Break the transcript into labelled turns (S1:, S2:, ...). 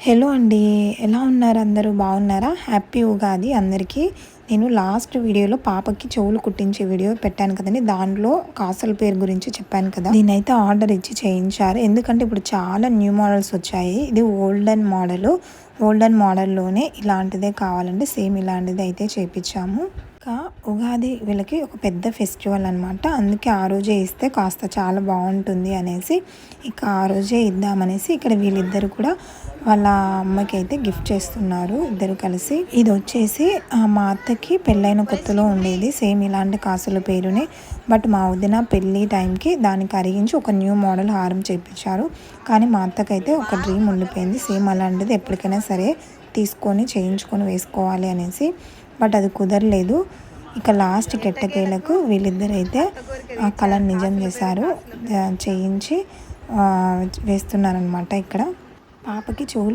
S1: Hello అండి. ఎలా ఉన్నారు అందరూ? బాగున్నారా? హ్యాపీ ఉగాది అందరికీ. నేను లాస్ట్ వీడియోలో పాపకి చెవులు కుట్టించే వీడియో పెట్టాను కదండి. దాంట్లో కాసుల పేరు గురించి చెప్పాను కదా. దీనైతే ఆర్డర్ ఇచ్చి చేయించారు. ఎందుకంటే ఇప్పుడు చాలా న్యూ మోడల్స్ వచ్చాయి. ఇది ఓల్డెన్ మోడల్లోనే ఇలాంటిదే కావాలంటే సేమ్ ఇలాంటిది అయితే చేయించాము. ఇంకా ఉగాది వీళ్ళకి ఒక పెద్ద ఫెస్టివల్ అనమాట. అందుకే ఆ రోజే ఇస్తే కాస్త చాలా బాగుంటుంది అనేసి ఇక ఆ రోజే ఇద్దామనేసి ఇక్కడ వీళ్ళిద్దరు కూడా వాళ్ళ అమ్మకి అయితే గిఫ్ట్ చేస్తున్నారు ఇద్దరు కలిసి. ఇది వచ్చేసి మా అత్తకి పెళ్ళైన కొత్తలో ఉండేది సేమ్ ఇలాంటి కాసుల పేరునే. బట్ మా వదిన పెళ్ళి టైంకి దానికి అరిగించి ఒక న్యూ మోడల్ హారం చేయించారు. కానీ మా అత్తకైతే ఒక డ్రీమ్ ఉండిపోయింది సేమ్ అలాంటిది ఎప్పటికైనా సరే తీసుకొని చేయించుకొని వేసుకోవాలి అనేసి. బట్ అది కుదరలేదు. ఇక లాస్ట్ కెట్టకేలకు వీళ్ళిద్దరైతే ఆ కళను నిజం చేశారు. చేయించి వేస్తున్నారనమాట. ఇక్కడ పాపకి చెవులు